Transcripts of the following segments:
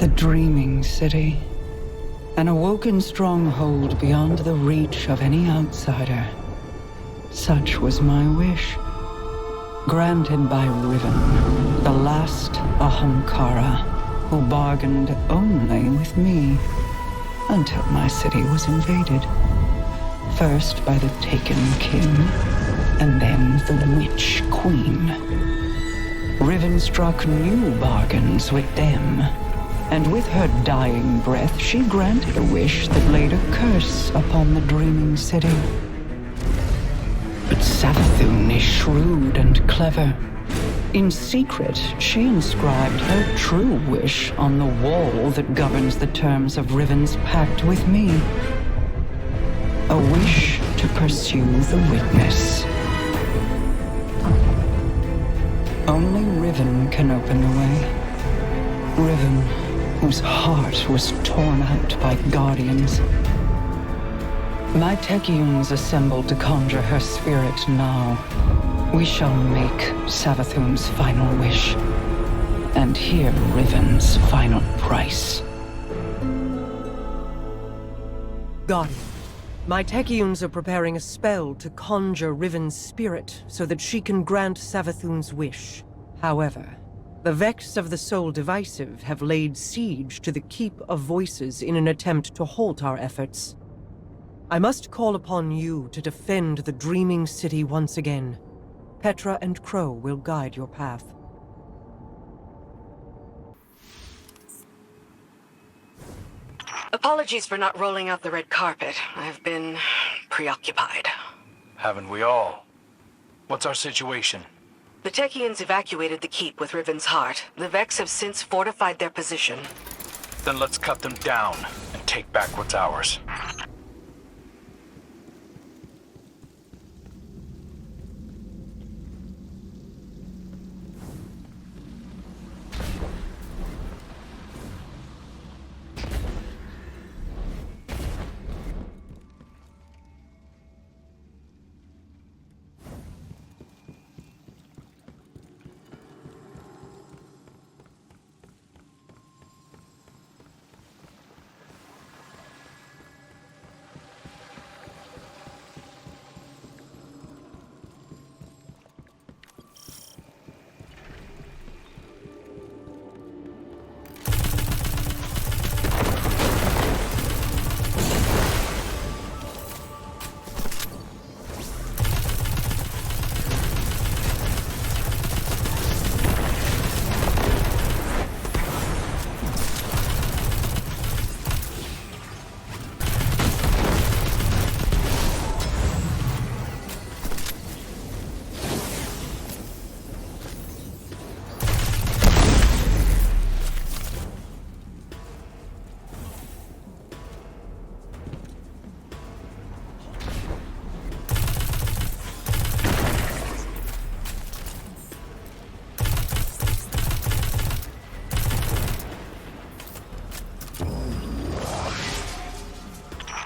The Dreaming City. An awoken stronghold beyond the reach of any outsider. Such was my wish. Granted by Riven, the last Ahamkara, who bargained only with me, until my city was invaded. First by the Taken King, and then the Witch Queen. Riven struck new bargains with them, and with her dying breath she granted a wish that laid a curse upon the Dreaming City. But Savathun is shrewd and clever. In secret, she inscribed her true wish on the wall that governs the terms of Riven's pact with me. A wish to pursue the Witness. Only Riven can open the way. Riven, whose heart was torn out by Guardians. My Techeuns assembled to conjure her spirit now. We shall make Savathun's final wish, and hear Riven's final price. Guardian, my Techeuns are preparing a spell to conjure Riven's spirit so that she can grant Savathun's wish. However, the Vex of the Soul Divisive have laid siege to the Keep of Voices in an attempt to halt our efforts. I must call upon you to defend the Dreaming City once again. Petra and Crow will guide your path. Apologies for not rolling out the red carpet. I've been preoccupied. Haven't we all? What's our situation? The Techeuns evacuated the keep with Riven's heart. The Vex have since fortified their position. Then let's cut them down and take back what's ours.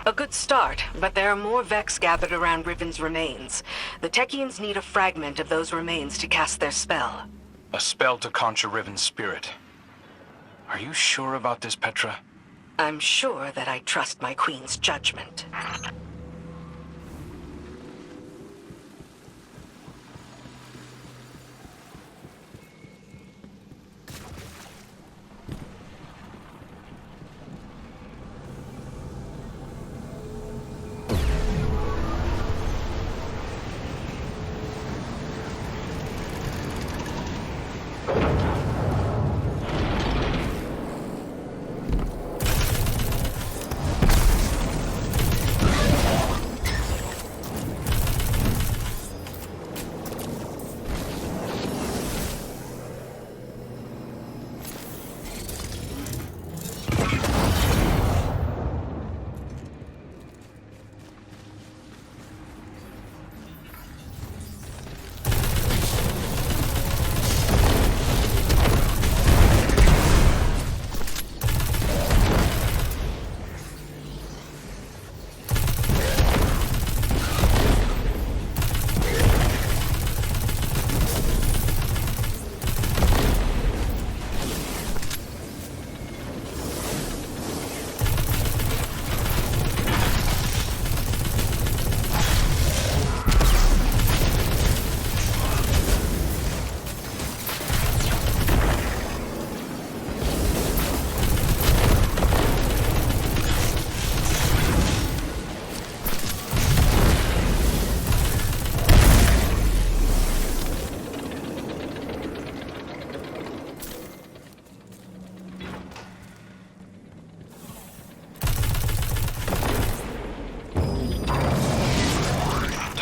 A good start, but there are more Vex gathered around Riven's remains. The Techeuns need a fragment of those remains to cast their spell. A spell to conjure Riven's spirit. Are you sure about this, Petra? I'm sure that I trust my queen's judgment.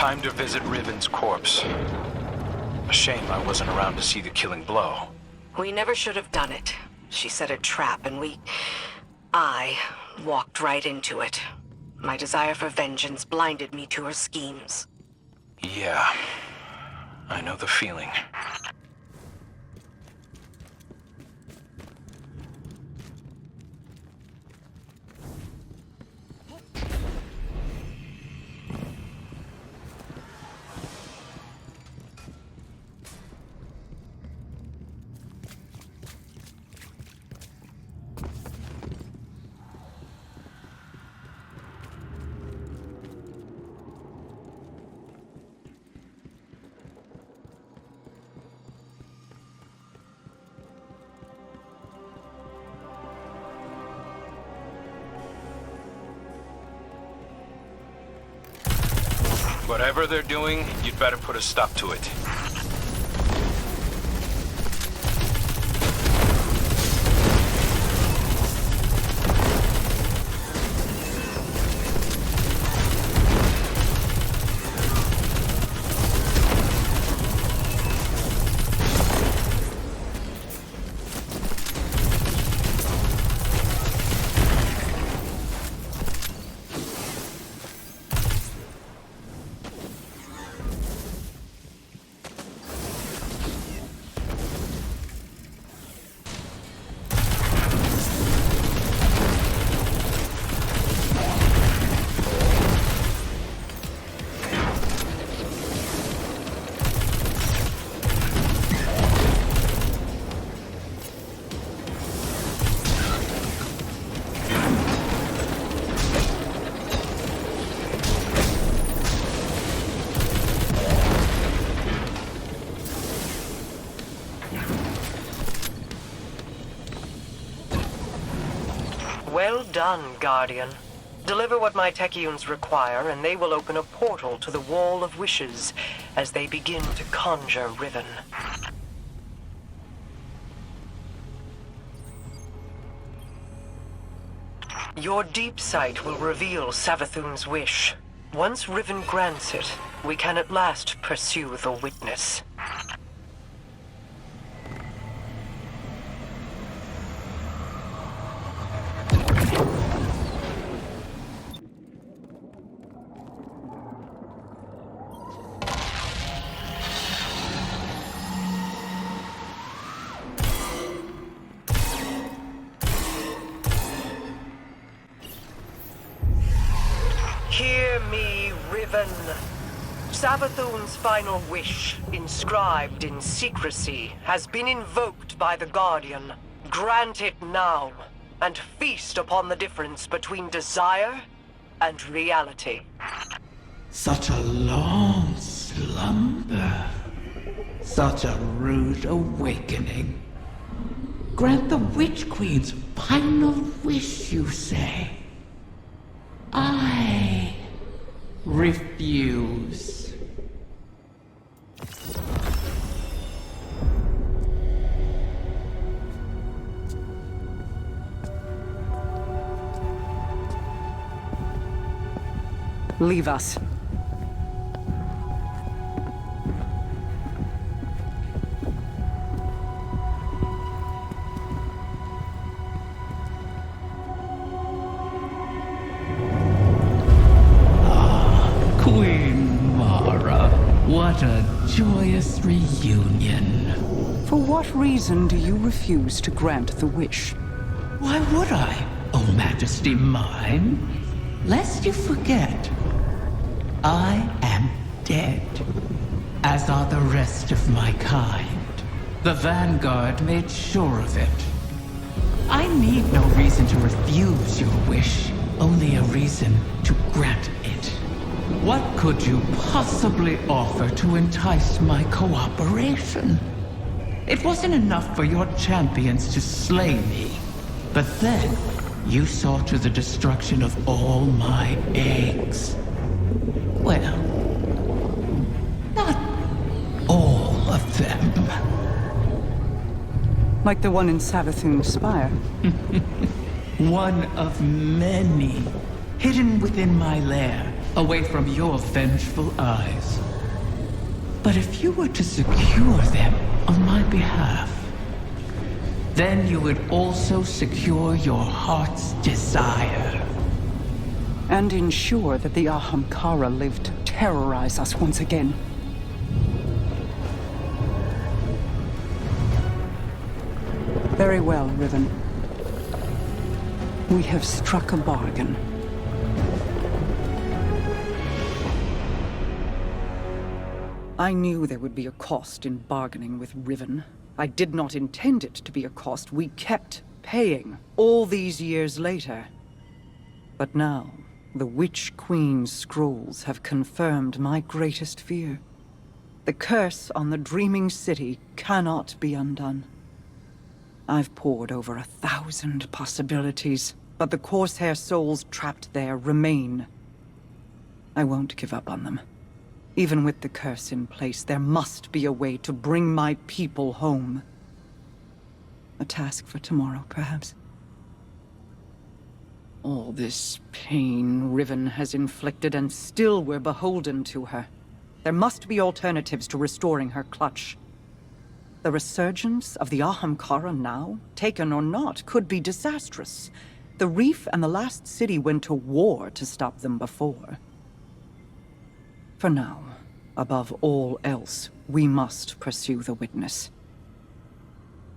Time to visit Riven's corpse. A shame I wasn't around to see the killing blow. We never should have done it. She set a trap and I walked right into it. My desire for vengeance blinded me to her schemes. Yeah, I know the feeling. Whatever they're doing, you'd better put a stop to it. Well done, Guardian. Deliver what my Techeuns require, and they will open a portal to the Wall of Wishes as they begin to conjure Riven. Your deep sight will reveal Savathun's wish. Once Riven grants it, we can at last pursue the witness. Hear me, Riven. Savathun's final wish, inscribed in secrecy, has been invoked by the Guardian. Grant it now, and feast upon the difference between desire and reality. Such a long slumber. Such a rude awakening. Grant the Witch Queen's final wish, you say? I refuse. Leave us. Queen Mara, what a joyous reunion. For what reason do you refuse to grant the wish? Why would I, O Majesty mine? Lest you forget, I am dead, as are the rest of my kind. The Vanguard made sure of it. I need no reason to refuse your wish, only a reason to grant it. What could you possibly offer to entice my cooperation? It wasn't enough for your champions to slay me, but then you saw to the destruction of all my eggs. Well, not all of them. Like the one in Savathun's spire? One of many, hidden within my lair, away from your vengeful eyes. But if you were to secure them on my behalf, then you would also secure your heart's desire. And ensure that the Ahamkara live to terrorize us once again. Very well, Riven. We have struck a bargain. I knew there would be a cost in bargaining with Riven. I did not intend it to be a cost we kept paying all these years later. But now, the Witch Queen's scrolls have confirmed my greatest fear. The curse on the Dreaming City cannot be undone. I've pored over 1,000 possibilities, but the Corsair souls trapped there remain. I won't give up on them. Even with the curse in place, there must be a way to bring my people home. A task for tomorrow, perhaps. All this pain Riven has inflicted, and still we're beholden to her. There must be alternatives to restoring her clutch. The resurgence of the Ahamkara now, taken or not, could be disastrous. The Reef and the Last City went to war to stop them before. For now, above all else, we must pursue the Witness.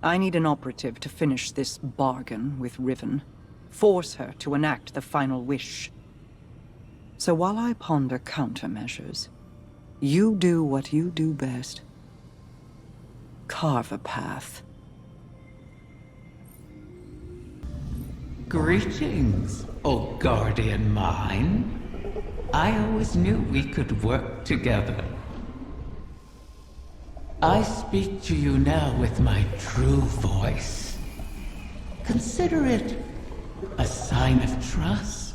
I need an operative to finish this bargain with Riven. Force her to enact the final wish. So while I ponder countermeasures, you do what you do best. Carve a path. Greetings, O guardian mine. I always knew we could work together. I speak to you now with my true voice. Consider it a sign of trust.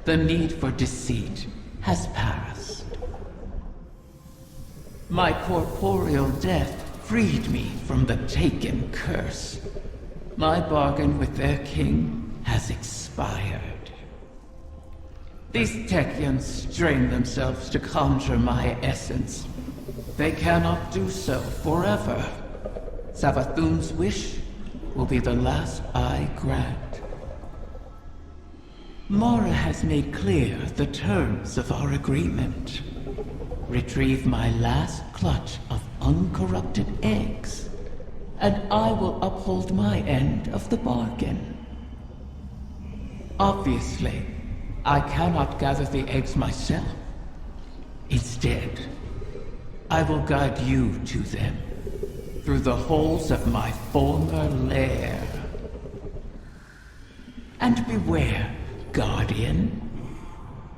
The need for deceit has passed. My corporeal death freed me from the Taken curse. My bargain with their king has expired. These Techeuns strain themselves to conjure my essence. They cannot do so forever. Savathun's wish will be the last I grant. Mara has made clear the terms of our agreement. Retrieve my last clutch of uncorrupted eggs, and I will uphold my end of the bargain. Obviously, I cannot gather the eggs myself. Instead, I will guide you to them through the holes of my former lair. And beware, Guardian.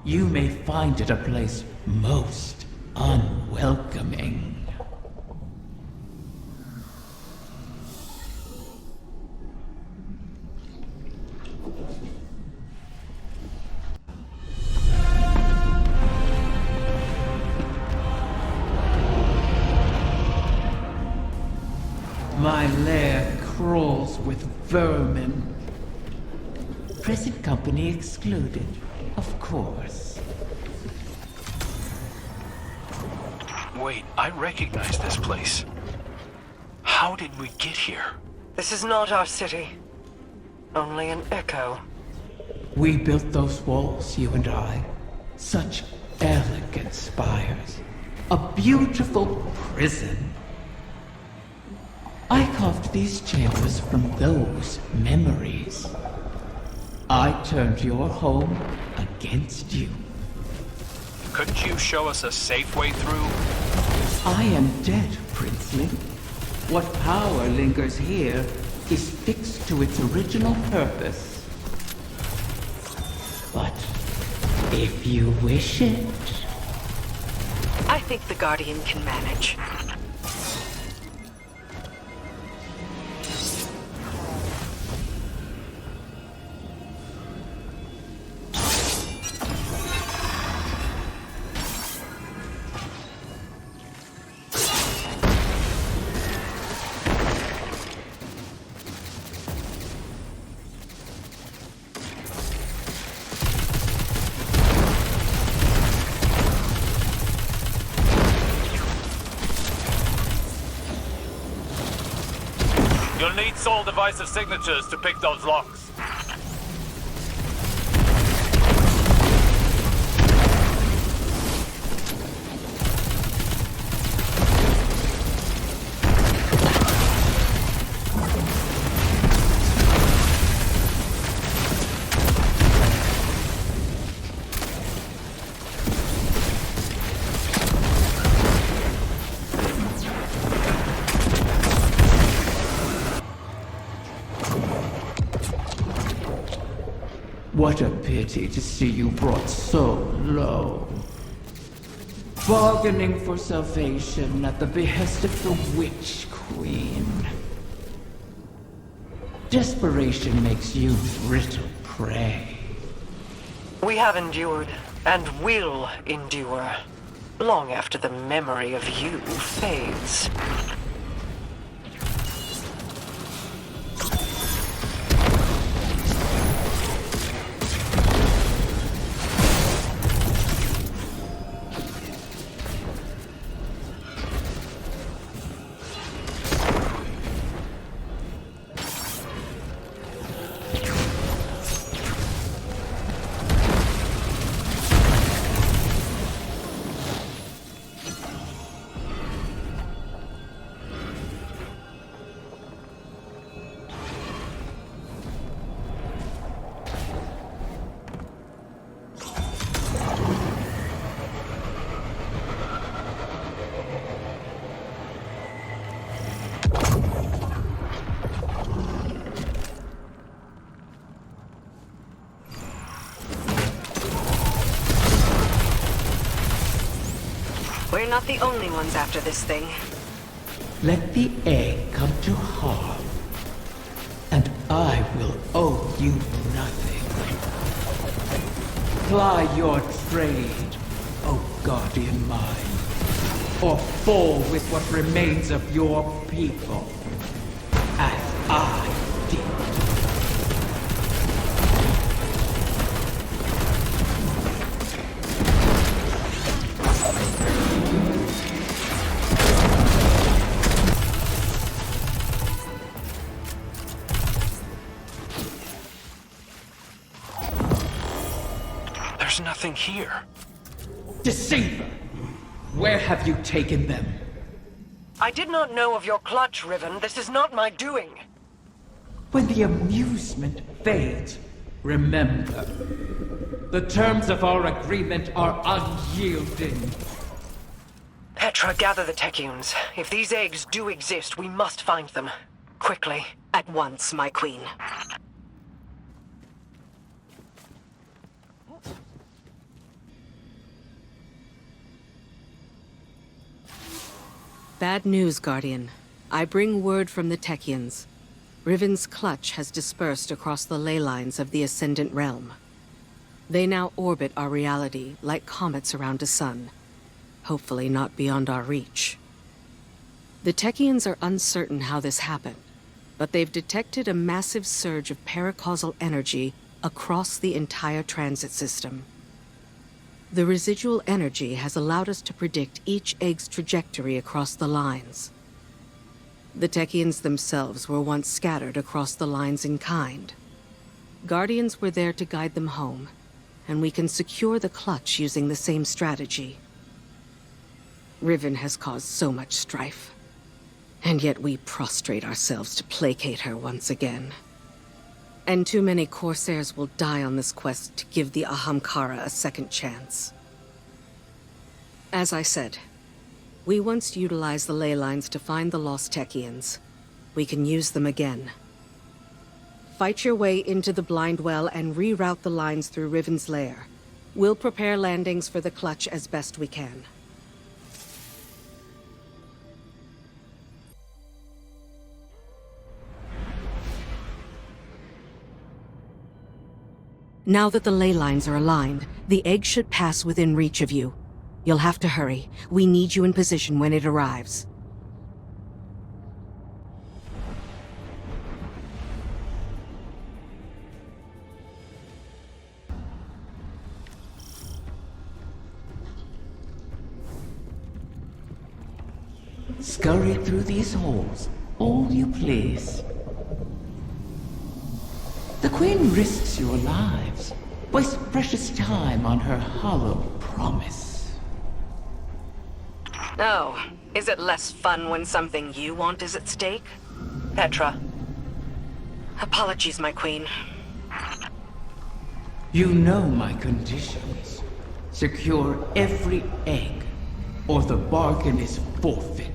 You may find it a place most unwelcoming. My lair crawls with vermin. Present company excluded, of course. Wait, I recognize this place. How did we get here? This is not our city. Only an echo. We built those walls, you and I. Such elegant spires. A beautiful prison. I carved these chambers from those memories. I turned your home against you. Couldn't you show us a safe way through? I am dead, Princeling. What power lingers here is fixed to its original purpose. But if you wish it... I think the Guardian can manage. You'll need Soul Divisive signatures to pick those locks. What a pity to see you brought so low. Bargaining for salvation at the behest of the Witch Queen. Desperation makes you brittle prey. We have endured, and will endure, long after the memory of you fades. We're not the only ones after this thing. Let the egg come to harm, and I will owe you nothing. Ply your trade, O Guardian Mind, or fall with what remains of your people, as I did. There's nothing here. Deceiver! Where have you taken them? I did not know of your clutch, Riven. This is not my doing. When the amusement fades, remember, the terms of our agreement are unyielding. Petra, gather the Techeuns. If these eggs do exist, we must find them. Quickly. At once, my queen. Bad news, Guardian. I bring word from the Techeuns. Riven's clutch has dispersed across the ley lines of the Ascendant Realm. They now orbit our reality like comets around a sun, hopefully not beyond our reach. The Techeuns are uncertain how this happened, but they've detected a massive surge of paracausal energy across the entire transit system. The residual energy has allowed us to predict each egg's trajectory across the lines. The Techeuns themselves were once scattered across the lines in kind. Guardians were there to guide them home, and we can secure the clutch using the same strategy. Riven has caused so much strife, and yet we prostrate ourselves to placate her once again. And too many Corsairs will die on this quest to give the Ahamkara a second chance. As I said, we once utilized the ley lines to find the lost Techeuns. We can use them again. Fight your way into the Blind Well and reroute the lines through Riven's lair. We'll prepare landings for the clutch as best we can. Now that the ley lines are aligned, the egg should pass within reach of you. You'll have to hurry. We need you in position when it arrives. Scurry through these halls All you please. The Queen risks your lives, wastes precious time on her hollow promise. Oh, is it less fun when something you want is at stake? Petra. Apologies, my queen. You know my conditions. Secure every egg, or the bargain is forfeit.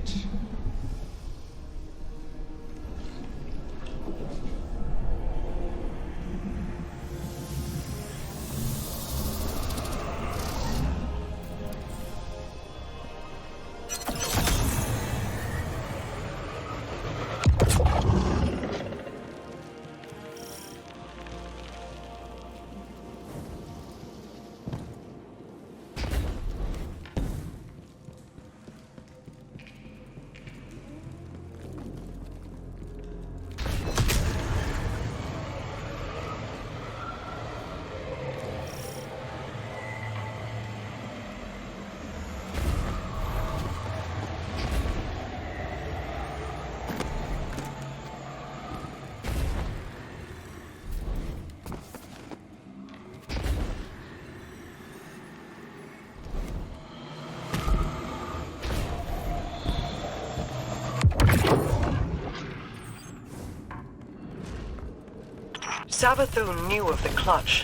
Savathun knew of the clutch.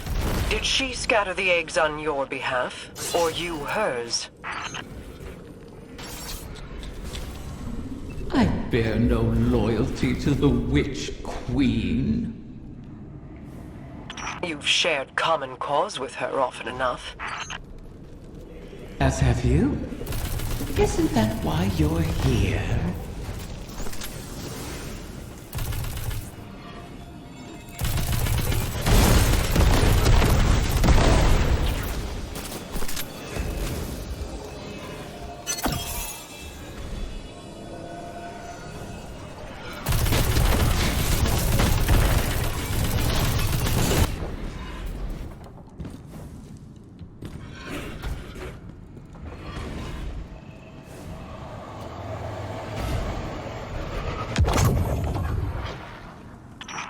Did she scatter the eggs on your behalf, or you hers? I bear no loyalty to the Witch Queen. You've shared common cause with her often enough. As have you. Isn't that why you're here?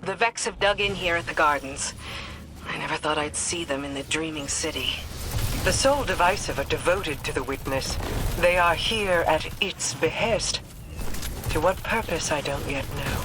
The Vex have dug in here at the gardens. I never thought I'd see them in the Dreaming City. The Soul Divisive are devoted to the Witness. They are here at its behest. To what purpose, I don't yet know.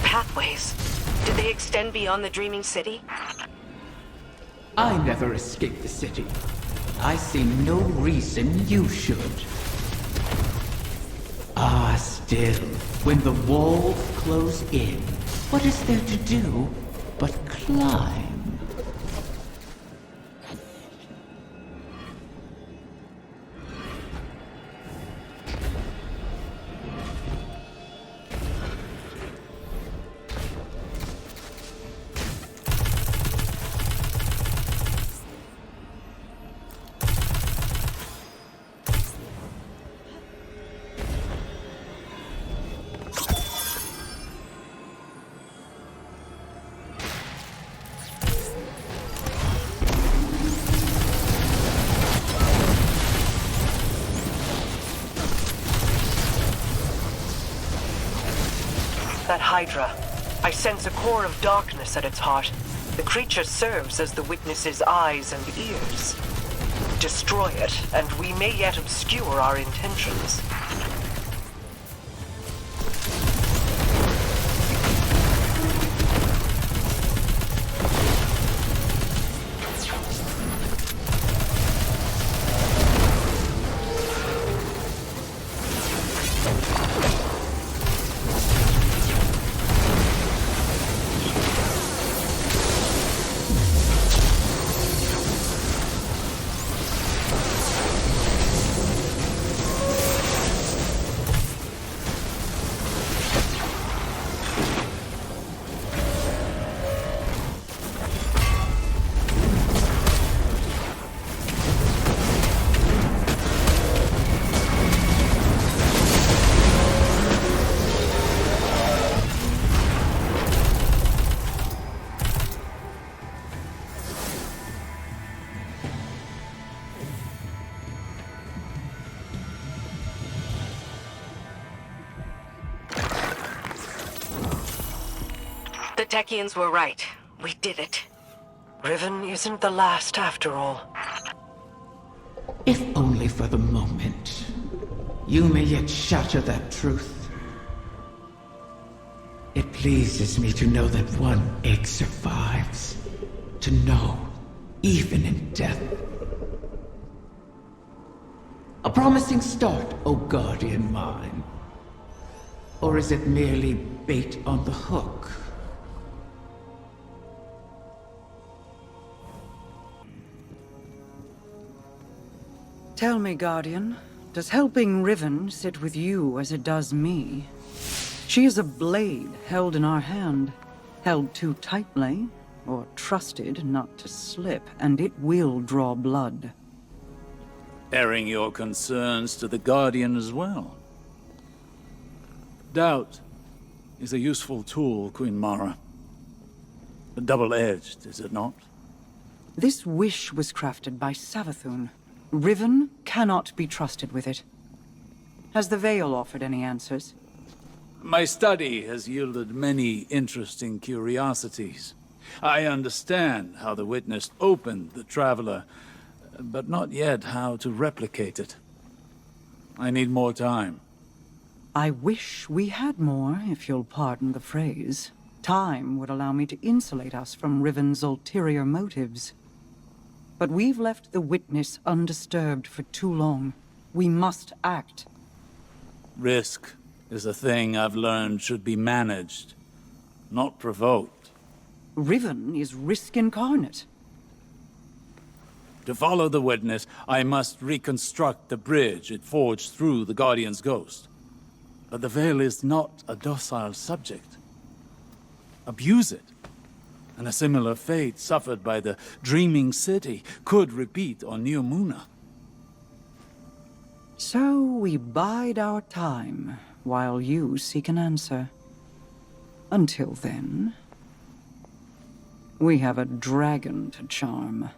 Pathways. Did they extend beyond the Dreaming City? I never escaped the city. I see no reason you should. Ah, still, when the walls close in, what is there to do but climb? That Hydra. I sense a core of darkness at its heart. The creature serves as the Witness's eyes and ears. Destroy it, and we may yet obscure our intentions. The Techians were right. We did it. Riven isn't the last after all. If only for the moment. You may yet shatter that truth. It pleases me to know that one egg survives. To know, even in death. A promising start, O guardian mine. Or is it merely bait on the hook? Tell me, Guardian, does helping Riven sit with you as it does me? She is a blade held in our hand, held too tightly, or trusted not to slip, and it will draw blood. Airing your concerns to the Guardian as well. Doubt is a useful tool, Queen Mara. Double-edged, is it not? This wish was crafted by Savathun. Riven cannot be trusted with it. Has the Veil offered any answers? My study has yielded many interesting curiosities. I understand how the Witness opened the Traveler, but not yet how to replicate it. I need more time. I wish we had more, if you'll pardon the phrase. Time would allow me to insulate us from Riven's ulterior motives. But we've left the Witness undisturbed for too long. We must act. Risk is a thing I've learned should be managed, not provoked. Riven is risk incarnate. To follow the Witness, I must reconstruct the bridge it forged through the Guardian's ghost. But the Veil is not a docile subject. Abuse it, and a similar fate suffered by the Dreaming City could repeat on New Muna. So we bide our time, while you seek an answer. Until then, we have a dragon to charm.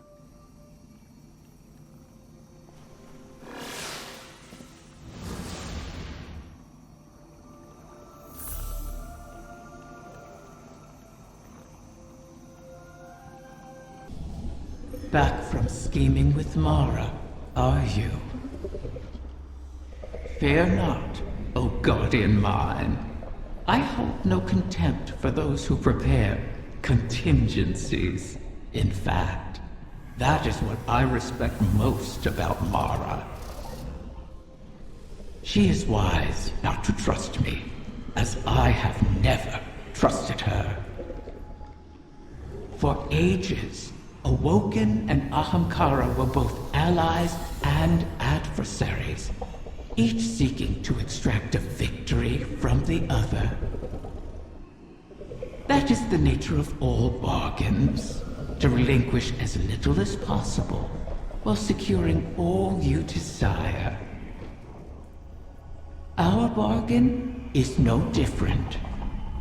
Back from scheming with Mara, are you? Fear not, O guardian mine. I hold no contempt for those who prepare contingencies. In fact, that is what I respect most about Mara. She is wise not to trust me, as I have never trusted her. For ages, Awoken and Ahamkara were both allies and adversaries, each seeking to extract a victory from the other. That is the nature of all bargains, to relinquish as little as possible, while securing all you desire. Our bargain is no different.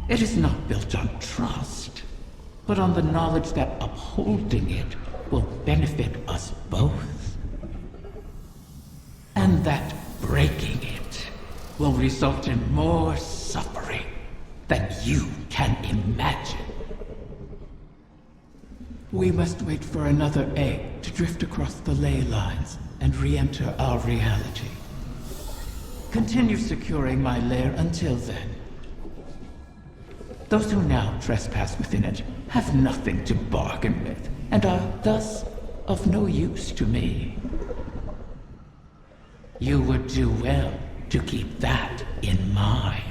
It is not built on trust, but on the knowledge that upholding it will benefit us both. And that breaking it will result in more suffering than you can imagine. We must wait for another egg to drift across the ley lines and re-enter our reality. Continue securing my lair until then. Those who now trespass within it have nothing to bargain with, and are thus of no use to me. You would do well to keep that in mind.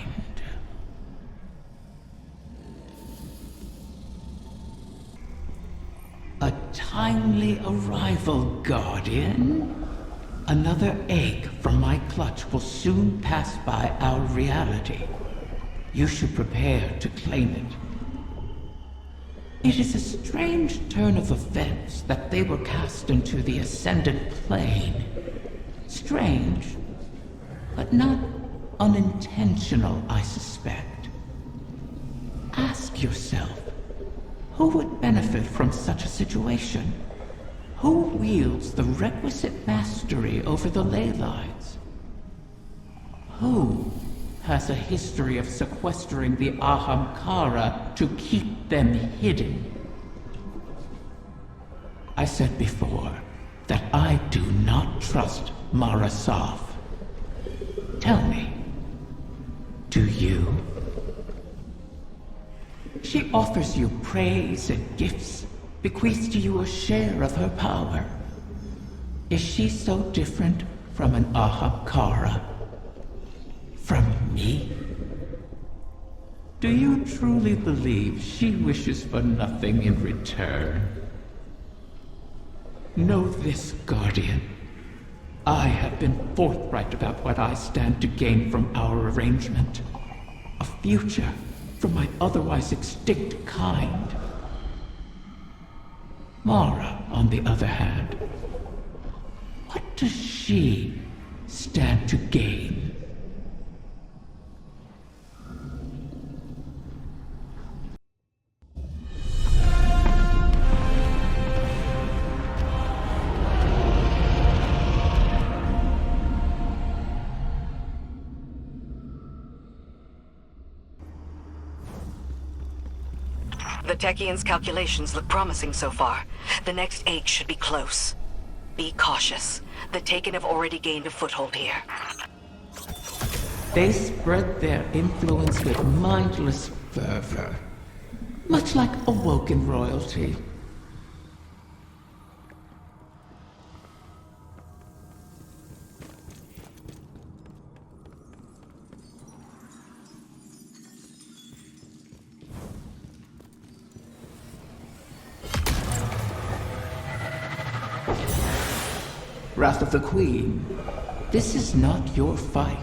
A timely arrival, Guardian. Another egg from my clutch will soon pass by our reality. You should prepare to claim it. It is a strange turn of events that they were cast into the Ascendant Plane. Strange, but not unintentional, I suspect. Ask yourself, who would benefit from such a situation? Who wields the requisite mastery over the ley lines? Who has a history of sequestering the Ahamkara to keep them hidden. I said before that I do not trust Mara Sov. Tell me, do you? She offers you praise and gifts, bequeaths to you a share of her power. Is she so different from an Ahamkara? From me? Do you truly believe she wishes for nothing in return? Know this, Guardian. I have been forthright about what I stand to gain from our arrangement. A future for my otherwise extinct kind. Mara, on the other hand, what does she stand to gain? The Techians' calculations look promising so far. The next egg should be close. Be cautious. The Taken have already gained a foothold here. They spread their influence with mindless fervor, much like awoken royalty. Wrath of the Queen, this is not your fight.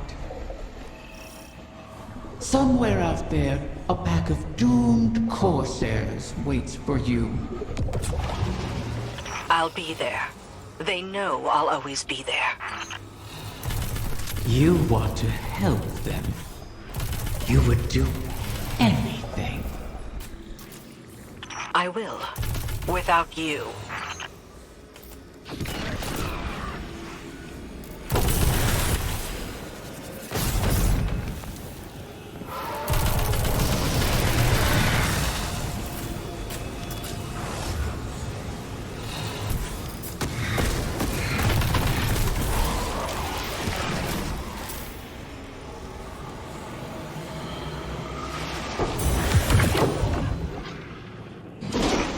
Somewhere out there, a pack of doomed Corsairs waits for you. I'll be there. They know I'll always be there. You want to help them. You would do anything. I will. Without you.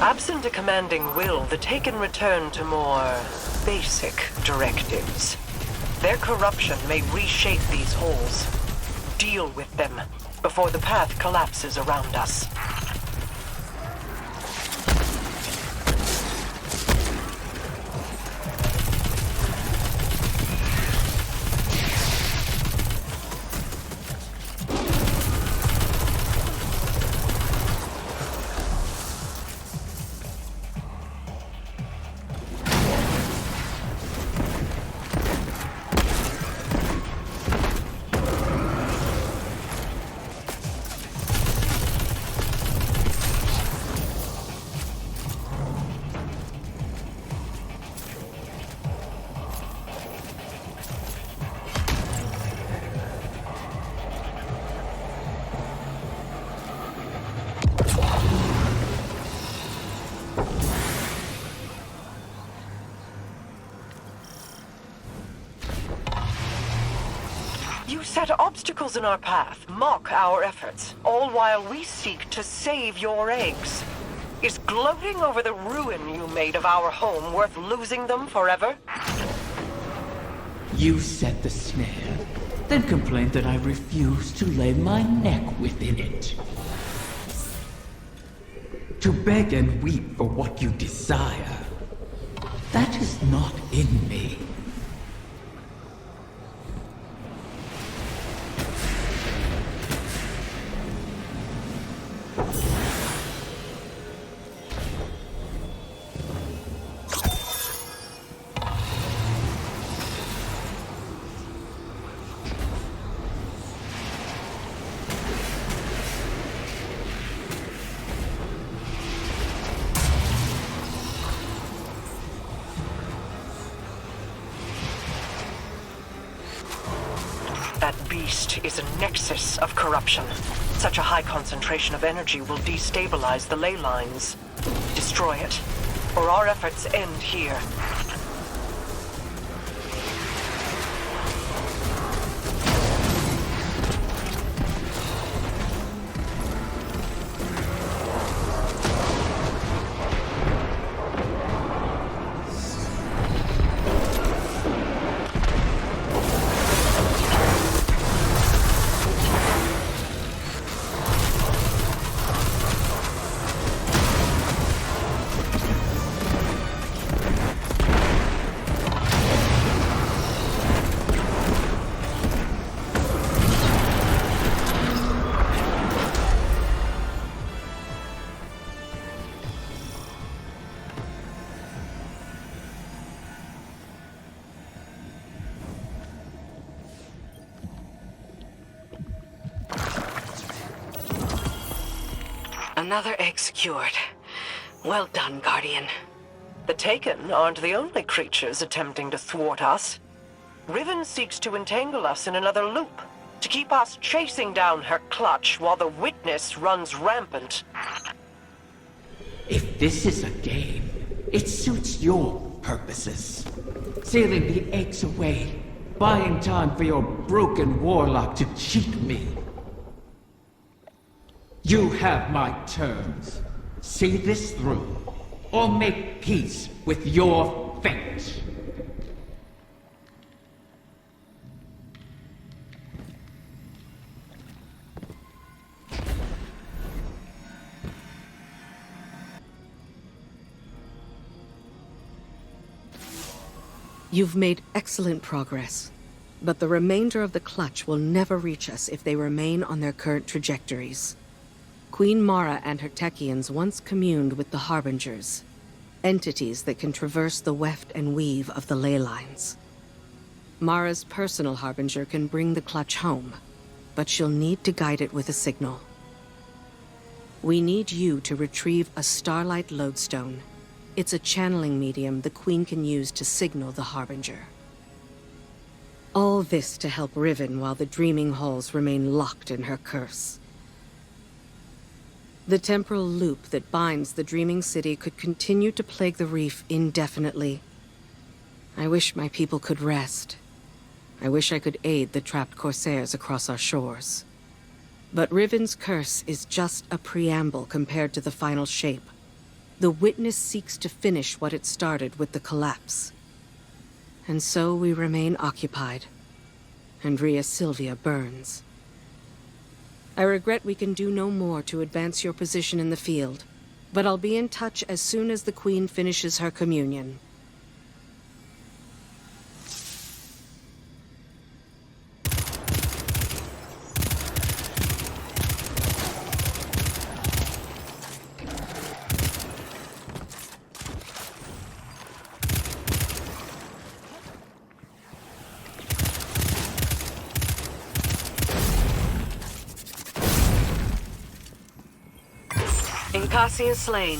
Absent a commanding will, the Taken return to more basic directives. Their corruption may reshape these holes. Deal with them before the path collapses around us. You set obstacles in our path, mock our efforts, all while we seek to save your eggs. Is gloating over the ruin you made of our home worth losing them forever? You set the snare, then complained that I refused to lay my neck within it. To beg and weep for what you desire, that is not in me. east is a nexus of corruption. Such a high concentration of energy will destabilize the ley lines. Destroy it, or our efforts end here. Another egg secured. Well done, Guardian. The Taken aren't the only creatures attempting to thwart us. Riven seeks to entangle us in another loop, to keep us chasing down her clutch while the Witness runs rampant. If this is a game, it suits your purposes. Sealing the eggs away, buying time for your broken warlock to cheat me. You have my terms. See this through, or make peace with your fate. You've made excellent progress, but the remainder of the Clutch will never reach us if they remain on their current trajectories. Queen Mara and her Techians once communed with the Harbingers, entities that can traverse the weft and weave of the ley lines. Mara's personal Harbinger can bring the Clutch home, but she'll need to guide it with a signal. We need you to retrieve a Starlight Lodestone. It's a channeling medium the Queen can use to signal the Harbinger. All this to help Riven while the Dreaming Halls remain locked in her curse. The temporal loop that binds the Dreaming City could continue to plague the reef indefinitely. I wish my people could rest. I wish I could aid the trapped Corsairs across our shores. But Riven's curse is just a preamble compared to the final shape. The Witness seeks to finish what it started with the collapse. And so we remain occupied. Andrea Sylvia burns. I regret we can do no more to advance your position in the field, but I'll be in touch as soon as the Queen finishes her communion. Inkasi is slain,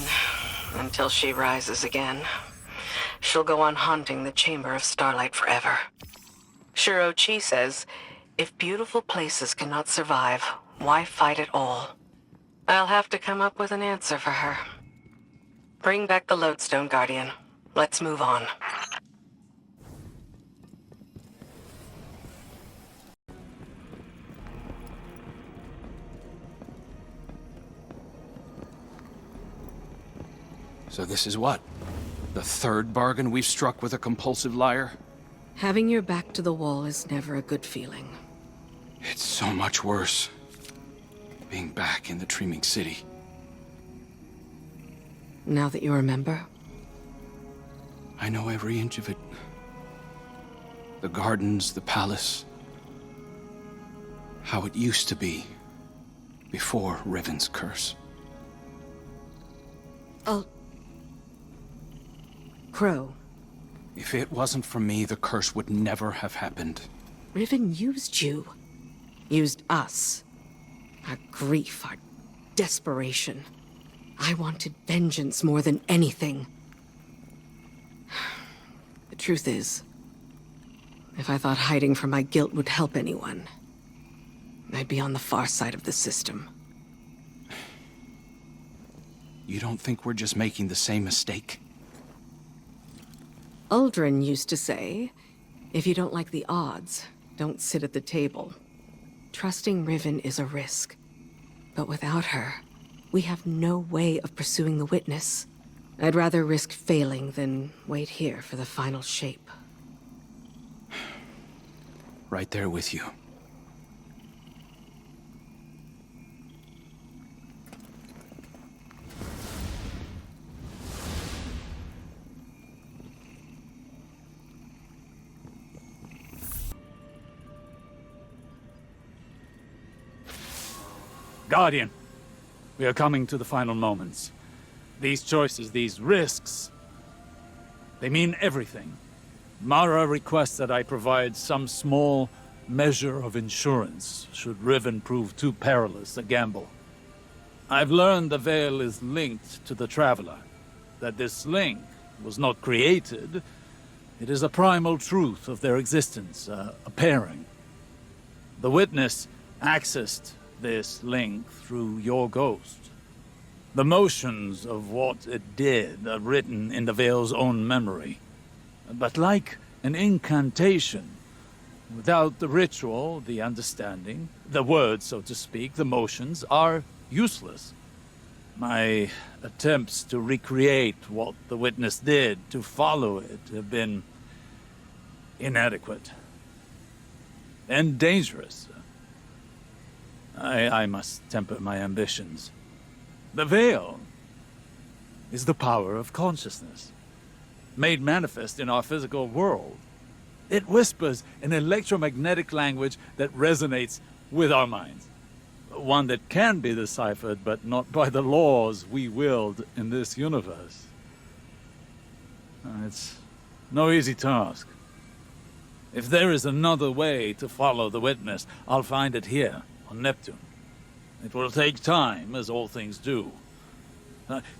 until she rises again. She'll go on haunting the Chamber of Starlight forever. Shuro Chi says, if beautiful places cannot survive, why fight at all? I'll have to come up with an answer for her. Bring back the Lodestone, Guardian. Let's move on. So this is what? The third bargain we've struck with a compulsive liar? Having your back to the wall is never a good feeling. It's so much worse. Being back in the Dreaming City. Now that you remember? I know every inch of it. The gardens, the palace. How it used to be. Before Riven's curse. Crow. If it wasn't for me, the curse would never have happened. Riven used you. Used us. Our grief, our desperation. I wanted vengeance more than anything. The truth is, if I thought hiding from my guilt would help anyone, I'd be on the far side of the system. You don't think we're just making the same mistake? Uldren used to say, if you don't like the odds, don't sit at the table. Trusting Riven is a risk. But without her, we have no way of pursuing the witness. I'd rather risk failing than wait here for the final shape. Right there with you. Guardian, we are coming to the final moments. These choices, these risks, they mean everything. Mara requests that I provide some small measure of insurance should Riven prove too perilous a gamble. I've learned the Veil is linked to the Traveler, that this link was not created. It is a primal truth of their existence, a pairing. The Witness accessed this link through your ghost. The motions of what it did are written in the Veil's own memory. But like an incantation, without the ritual, the understanding, the words, so to speak, the motions, are useless. My attempts to recreate what the Witness did, to follow it, have been inadequate. And dangerous. I must temper my ambitions. The Veil is the power of consciousness, made manifest in our physical world. It whispers an electromagnetic language that resonates with our minds. One that can be deciphered, but not by the laws we wield in this universe. It's no easy task. If there is another way to follow the Witness, I'll find it here on Neptune. It will take time, as all things do.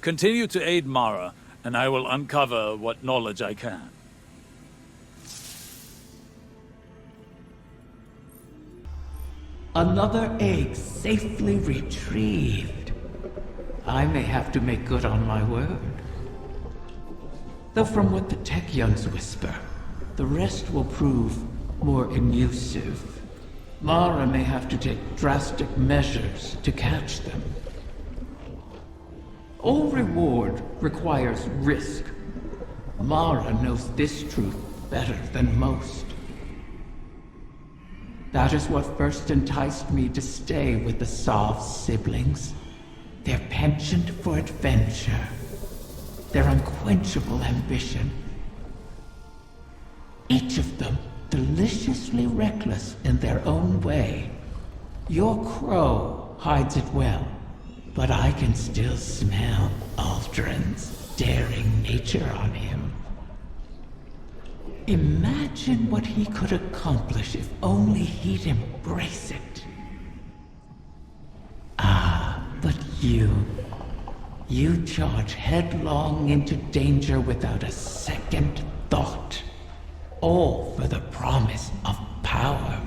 Continue to aid Mara, and I will uncover what knowledge I can. Another egg safely retrieved. I may have to make good on my word. Though from what the Techeuns whisper, the rest will prove more elusive. Mara may have to take drastic measures to catch them. All reward requires risk. Mara knows this truth better than most. That is what first enticed me to stay with the Sov siblings. Their penchant for adventure. Their unquenchable ambition. Each of them deliciously reckless in their own way. Your crow hides it well, but I can still smell Uldren's daring nature on him. Imagine what he could accomplish if only he'd embrace it. Ah, but you charge headlong into danger without a second thought. All for the promise of power.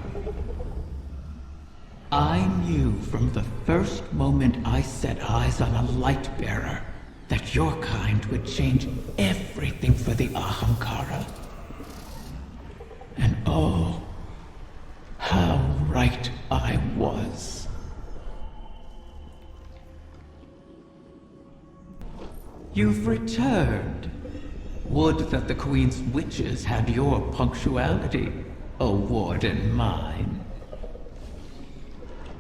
I knew from the first moment I set eyes on a Lightbearer that your kind would change everything for the Ahamkara. And oh, how right I was. You've returned. Would that the Queen's witches had your punctuality, O Warden mine.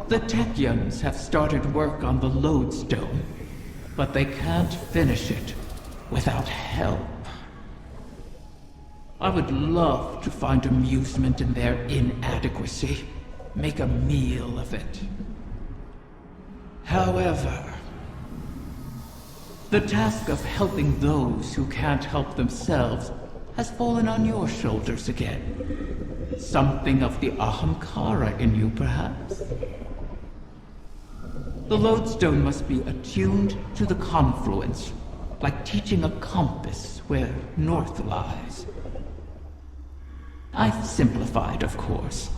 The Techeuns have started work on the Lodestone, but they can't finish it without help. I would love to find amusement in their inadequacy, make a meal of it. However, the task of helping those who can't help themselves has fallen on your shoulders again. Something of the Ahamkara in you, perhaps? The Lodestone must be attuned to the confluence, like teaching a compass where north lies. I've simplified, of course,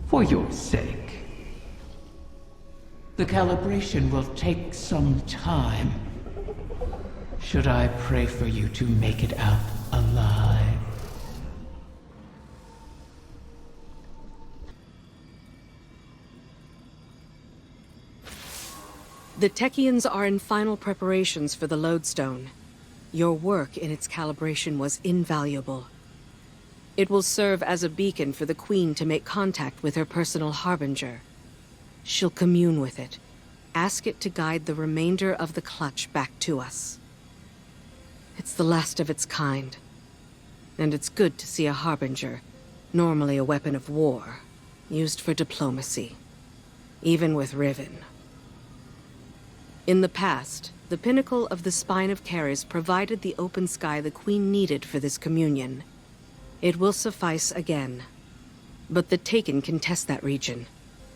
for your sake. The calibration will take some time. Should I pray for you to make it out alive? The Techians are in final preparations for the Lodestone. Your work in its calibration was invaluable. It will serve as a beacon for the Queen to make contact with her personal Harbinger. She'll commune with it. Ask it to guide the remainder of the clutch back to us. It's the last of its kind. And it's good to see a Harbinger, normally a weapon of war, used for diplomacy. Even with Riven. In the past, the pinnacle of the Spine of Caris provided the open sky the Queen needed for this communion. It will suffice again. But the Taken can test that region,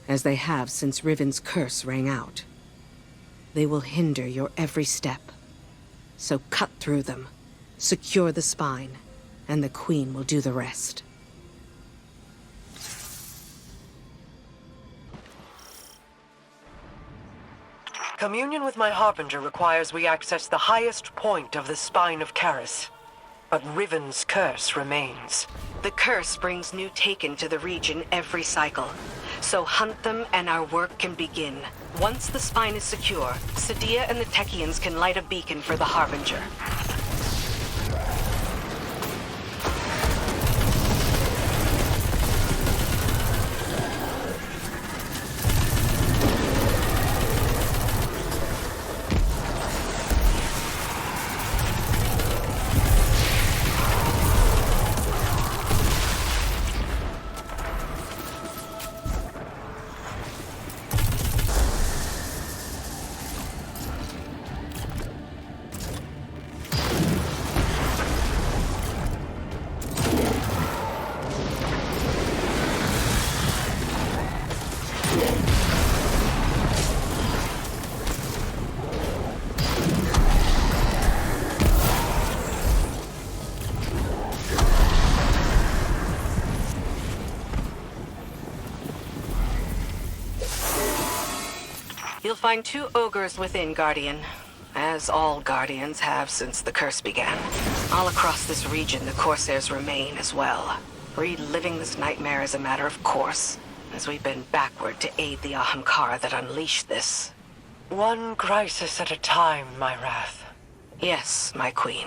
as they have since Riven's curse rang out. They will hinder your every step. So cut through them, secure the Spine, and the Queen will do the rest. Communion with my Harbinger requires we access the highest point of the Spine of Caris. But Riven's curse remains. The curse brings new Taken to the region every cycle. So hunt them and our work can begin. Once the Spine is secure, Sadia and the Techians can light a beacon for the Harbinger. You'll find 2 ogres within, Guardian. As all Guardians have since the curse began. All across this region, the Corsairs remain as well. Reliving this nightmare is a matter of course, as we bend backward to aid the Ahamkara that unleashed this. One crisis at a time, my Wrath. Yes, my Queen.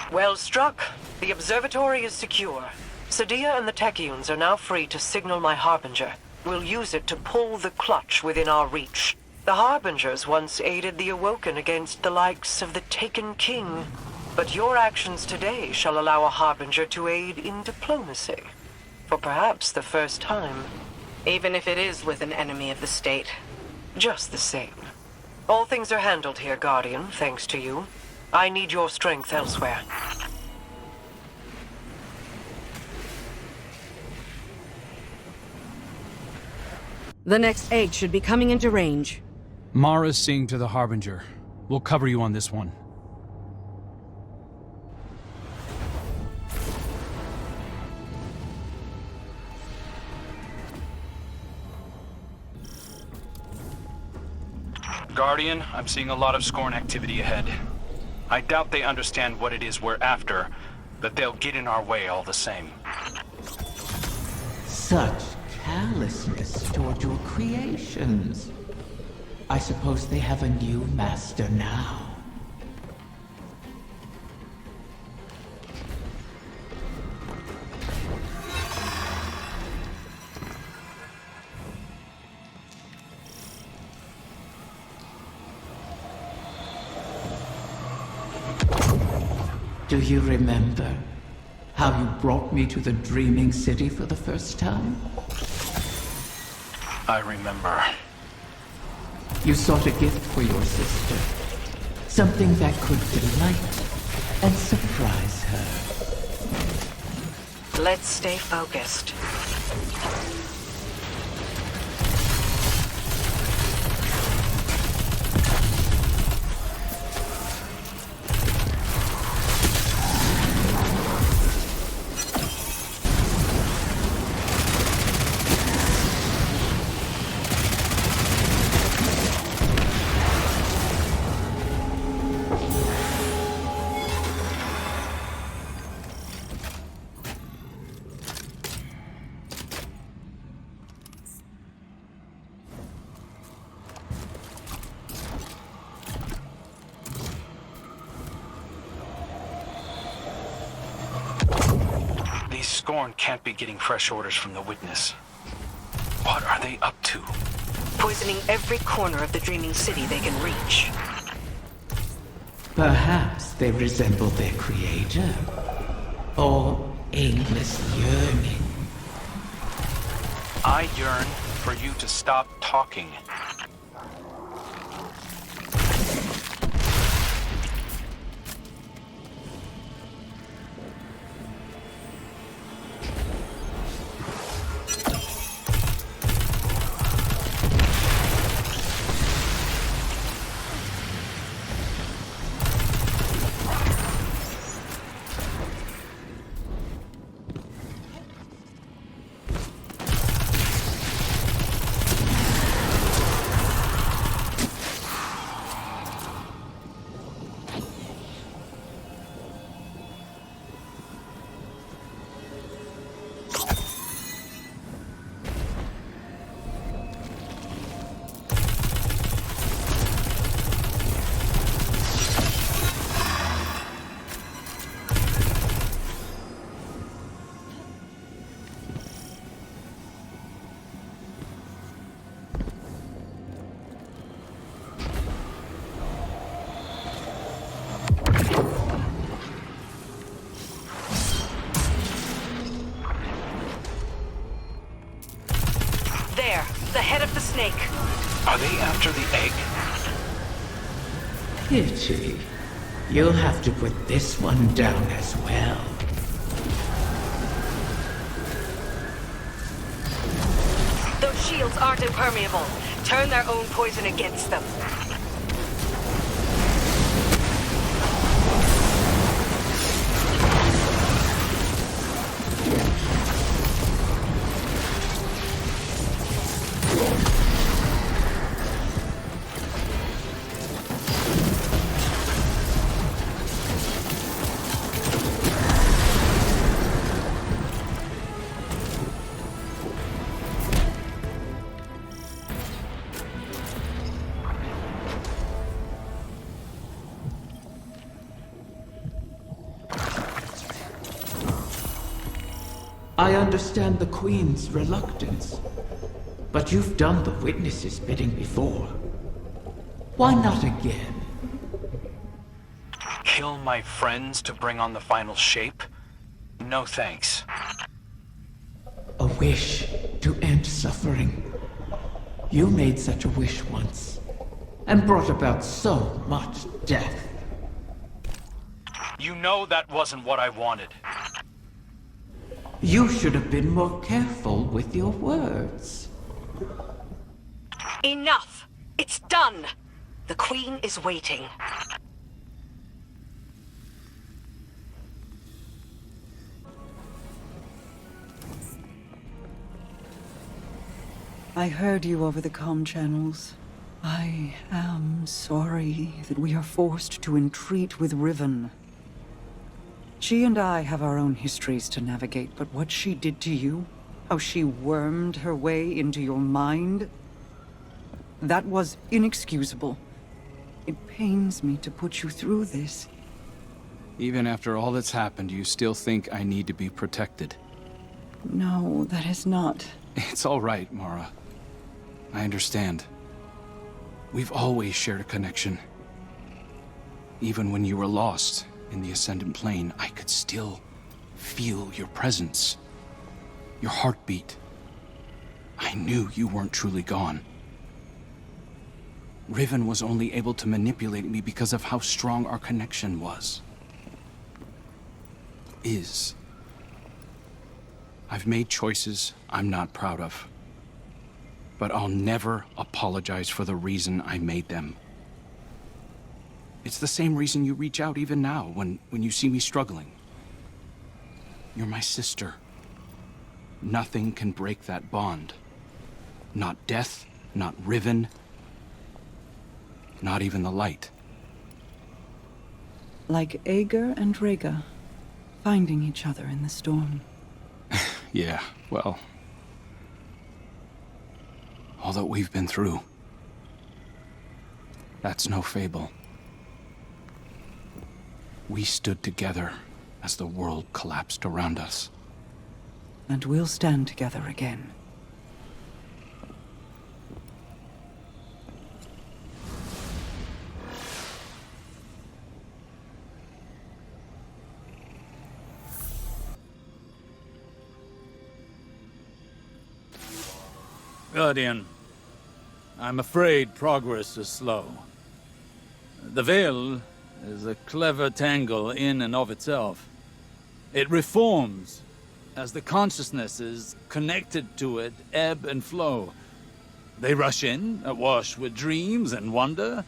Well struck. The observatory is secure. Sadia and the Techians are now free to signal my Harbinger. We'll use it to pull the clutch within our reach. The Harbingers once aided the Awoken against the likes of the Taken King. But your actions today shall allow a Harbinger to aid in diplomacy. For perhaps the first time. Even if it is with an enemy of the state. Just the same. All things are handled here, Guardian, thanks to you. I need your strength elsewhere. The next egg should be coming into range. Mara's seeing to the Harbinger. We'll cover you on this one. Guardian, I'm seeing a lot of Scorn activity ahead. I doubt they understand what it is we're after, but they'll get in our way all the same. Such callousness toward your creations. I suppose they have a new master now. Do you remember how you brought me to the Dreaming City for the first time? I remember. You sought a gift for your sister. Something that could delight and surprise her. Let's stay focused. Scorn can't be getting fresh orders from the Witness. What are they up to? Poisoning every corner of the Dreaming City they can reach. Perhaps they resemble their creator. Or aimless yearning. I yearn for you to stop talking. There, the head of the snake. Are they after the egg? Pity. You'll have to put this one down as well. Those shields aren't impermeable. Turn their own poison against them. I understand the Queen's reluctance, but you've done the Witness's bidding before. Why not again? Kill my friends to bring on the final shape? No thanks. A wish to end suffering. You made such a wish once, and brought about so much death. You know that wasn't what I wanted. You should have been more careful with your words. Enough! It's done! The Queen is waiting. I heard you over the comm channels. I am sorry that we are forced to entreat with Riven. She and I have our own histories to navigate, but what she did to you, how she wormed her way into your mind, that was inexcusable. It pains me to put you through this. Even after all that's happened, you still think I need to be protected? No, that is not. It's all right, Mara. I understand. We've always shared a connection. Even when you were lost, in the Ascendant Plane, I could still feel your presence. Your heartbeat. I knew you weren't truly gone. Riven was only able to manipulate me because of how strong our connection was. I've made choices I'm not proud of. But I'll never apologize for the reason I made them. It's the same reason you reach out even now when you see me struggling. You're my sister. Nothing can break that bond. Not death, not Riven, not even the light. Like Ager and Rhaegar, finding each other in the storm. Yeah, well, all that we've been through, that's no fable. We stood together as the world collapsed around us. And we'll stand together again. Guardian, I'm afraid progress is slow. The Veil is a clever tangle in and of itself. It reforms as the consciousnesses connected to it ebb and flow. They rush in, awash with dreams and wonder,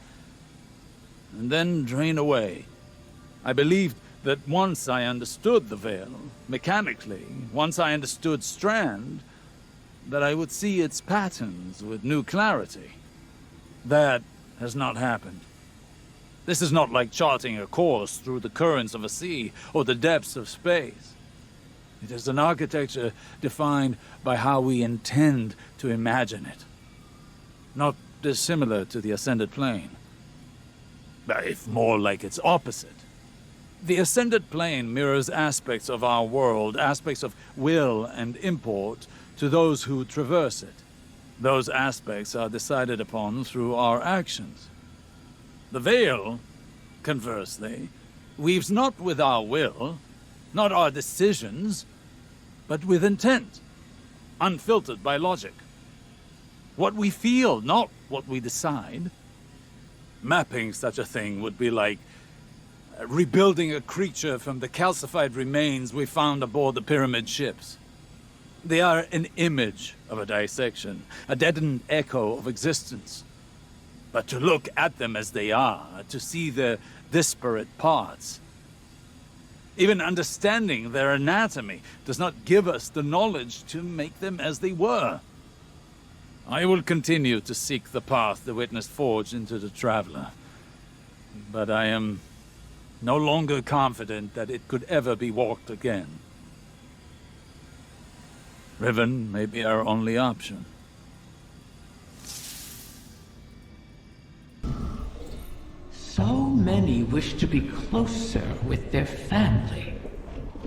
and then drain away. I believed that once I understood the Veil, mechanically, once I understood Strand, that I would see its patterns with new clarity. That has not happened. This is not like charting a course through the currents of a sea or the depths of space. It is an architecture defined by how we intend to imagine it. Not dissimilar to the Ascended Plane, but if more like its opposite. The Ascended Plane mirrors aspects of our world, aspects of will and import, to those who traverse it. Those aspects are decided upon through our actions. The Veil, conversely, weaves not with our will, not our decisions, but with intent, unfiltered by logic. What we feel, not what we decide. Mapping such a thing would be like rebuilding a creature from the calcified remains we found aboard the pyramid ships. They are an image of a dissection, a deadened echo of existence. But to look at them as they are, to see their disparate parts, even understanding their anatomy, does not give us the knowledge to make them as they were. I will continue to seek the path the Witness forged into the Traveler, but I am no longer confident that it could ever be walked again. Riven may be our only option. So many wish to be closer with their family.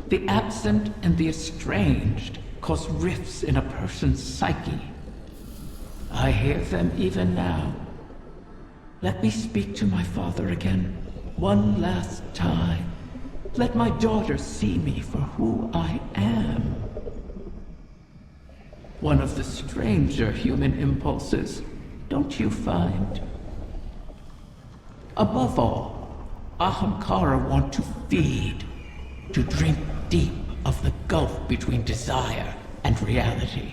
The absent and the estranged cause rifts in a person's psyche. I hear them even now. Let me speak to my father again, one last time. Let my daughter see me for who I am. One of the stranger human impulses, don't you find? Above all, Ahamkara want to feed, to drink deep of the gulf between desire and reality.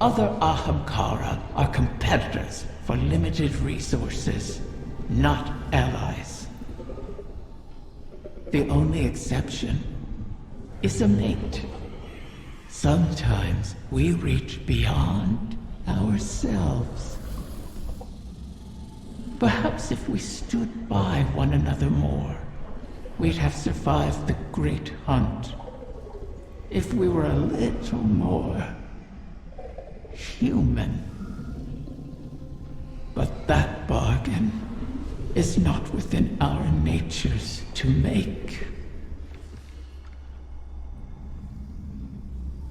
Other Ahamkara are competitors for limited resources, not allies. The only exception is a mate. Sometimes we reach beyond ourselves. Perhaps if we stood by one another more, we'd have survived the great hunt. If we were a little more human. But that bargain is not within our natures to make.